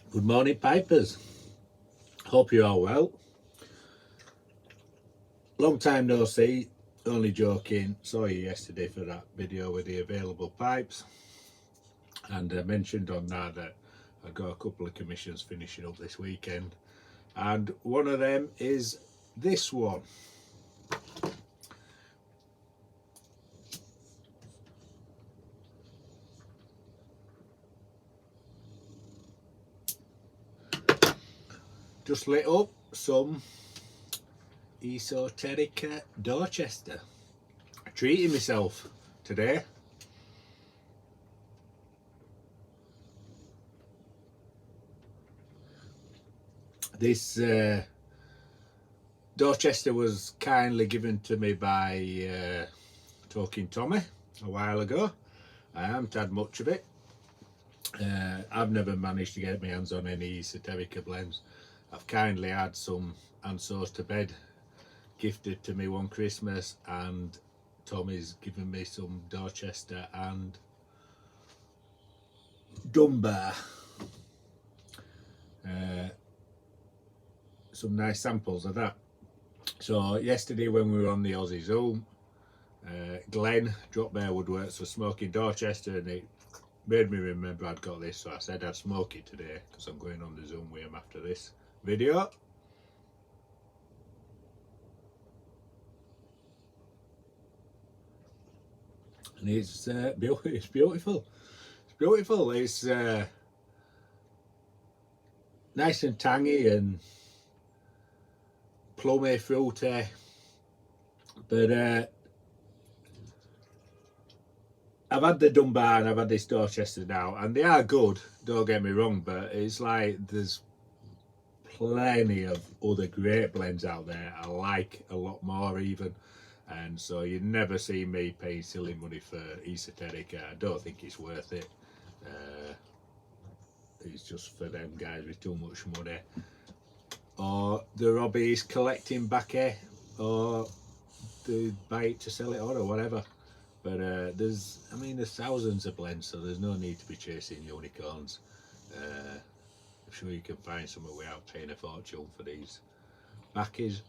Good morning, Pipers. Hope you're all well. Long time no see, only joking. Saw you yesterday for that video with the available pipes, and I mentioned on that I got a couple of commissions finishing up this weekend, and one of them is this one. Just lit up some esoteric Dorchester. Treating myself today. This Dorchester was kindly given to me by Talking Tommy a while ago. I haven't had much of it. I've never managed to get my hands on any esoterica blends. I've kindly had some And So's to Bed gifted to me one Christmas, and Tommy's given me some Dorchester and Dunbar. Some nice samples of that. So yesterday when we were on the Aussie Zoom, Glenn dropped Bear Woodworks for smoking Dorchester, and it made me remember I'd got this, so I said I'd smoke it today because I'm going on the Zoom with him after this video. And it's beautiful. It's beautiful. It's nice and tangy and plummy, fruity, but I've had the Dunbar and I've had this Dorchester now, and they are good, don't get me wrong, but it's like there's plenty of other great blends out there I like a lot more even, and so you never see me paying silly money for esoterica. I don't think it's worth it. It's just for them guys with too much money, or the hobbies collecting baccy, or they buy it to sell it on or whatever. But there's thousands of blends, so there's no need to be chasing unicorns. I'm sure you can find somewhere without paying a fortune for these backies.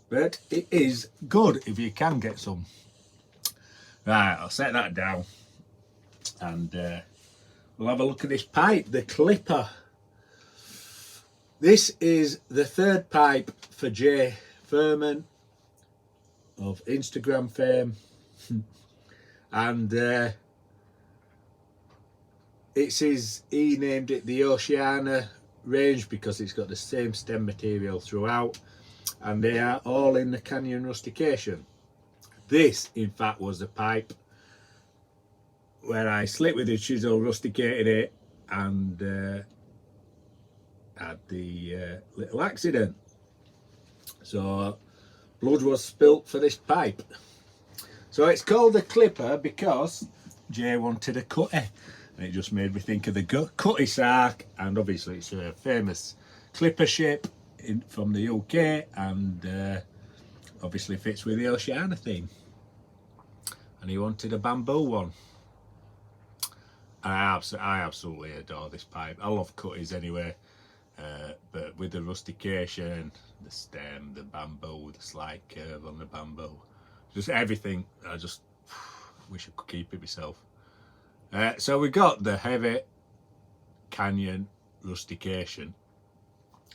But it is good if you can get some. Right, I'll set that down, and we'll have a look at this pipe, the Clipper. This is the third pipe for Jay Furman of Instagram fame, and he named it the Oceania range because it's got the same stem material throughout, and they are all in the Canyon rustication. This, in fact, was the pipe where I slit with a chisel, rusticated it, and had the little accident. So blood was spilt for this pipe. So it's called the Clipper because Jay wanted a cutty, and it just made me think of the cutty sark, and obviously it's a famous clipper ship from the UK, and obviously fits with the Oceania theme. And he wanted a bamboo one. I absolutely adore this pipe. I love cutties anyway, but with the rustication, the stem, the bamboo, the slight curve on the bamboo, just everything, I just wish I could keep it myself. So we got the heavy Canyon rustication,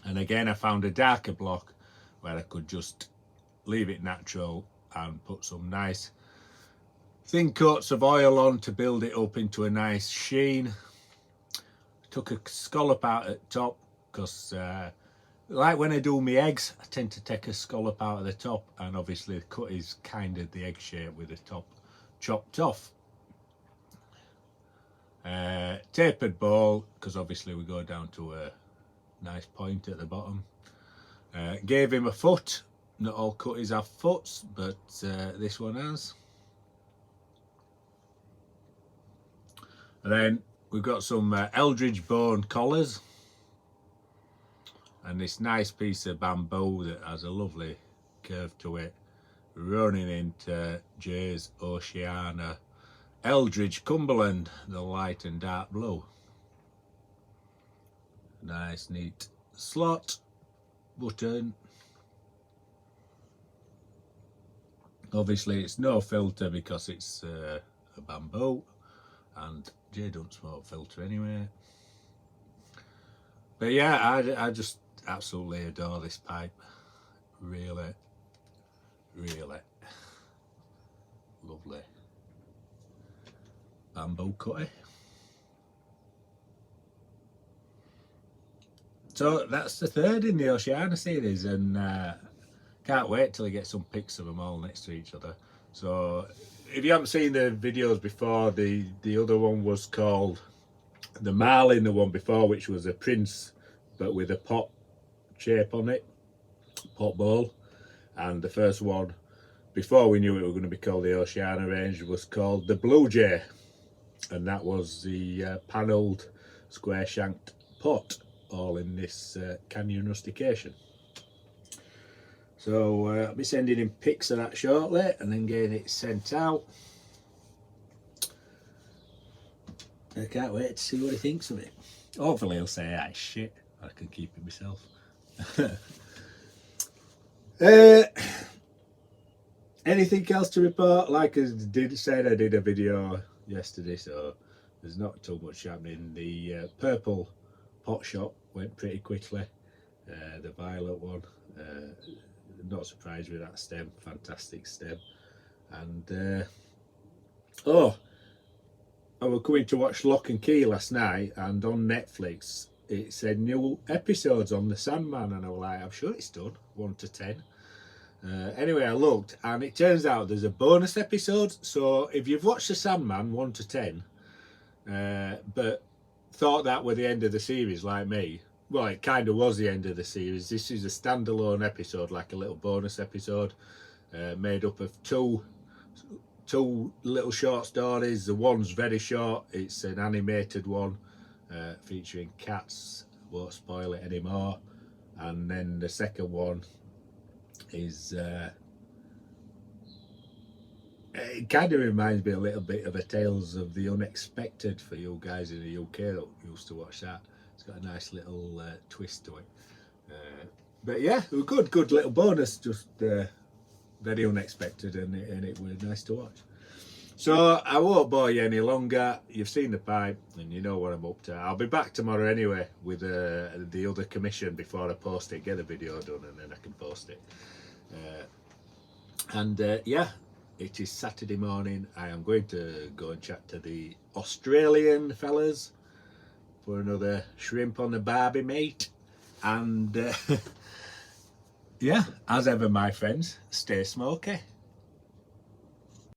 and again I found a darker block where I could just leave it natural and put some nice thin coats of oil on to build it up into a nice sheen. Took a scallop out at the top because like when I do my eggs, I tend to take a scallop out of the top, and obviously the cut is kind of the egg shape with the top chopped off. Tapered bowl because obviously we go down to a nice point at the bottom. Gave him a foot. Not all cutties have foots, but this one has. And then we've got some Eldridge bone collars, and this nice piece of bamboo that has a lovely curve to it, running into Jay's Oceania Eldridge Cumberland, the light and dark blue. Nice neat slot button. Obviously it's no filter because it's a bamboo, and Jay don't smoke filter anyway. But yeah, I just absolutely adore this pipe. Really, really lovely bamboo cutty. So that's the third in the Oceania series, and can't wait till I get some pics of them all next to each other. So if you haven't seen the videos before, the other one was called the Marlin, the one before, which was a Prince but with a pot shape on it, pot bowl. And the first one, before we knew it were going to be called the Oceania range, was called the Blue Jay, and that was the panelled square shanked pot, all in this canyon rustication. So I'll be sending him pics of that shortly and then getting it sent out. I can't wait to see what he thinks of it. Hopefully he'll say, "Ah, shit, I can keep it myself." Anything else to report? Like I said, I did a video yesterday, so there's not too much happening. The purple pot shop went pretty quickly. The violet one, not surprised with that stem, fantastic stem. And oh, I was coming to watch Lock and Key last night, and on Netflix it said new episodes on the Sandman, and I was like, I'm sure it's done 1 to 10. Anyway, I looked, and it turns out there's a bonus episode. So if you've watched the Sandman 1 to 10, but thought that were the end of the series like me, well, it kind of was the end of the series. This is a standalone episode, like a little bonus episode, made up of two little short stories. The one's very short, it's an animated one featuring cats, won't spoil it anymore. And then the second one is it kind of reminds me a little bit of a Tales of the Unexpected for you guys in the UK that used to watch that. It's got a nice little twist to it. But yeah, it was good little bonus, just very unexpected, and it was nice to watch. So I won't bore you any longer. You've seen the pipe and you know what I'm up to. I'll be back tomorrow anyway with the other commission before I post it, get the video done, and then I can post it. Yeah, it is Saturday morning. I am going to go and chat to the Australian fellas for another shrimp on the barbie, mate. And yeah, as ever, my friends, stay smoky.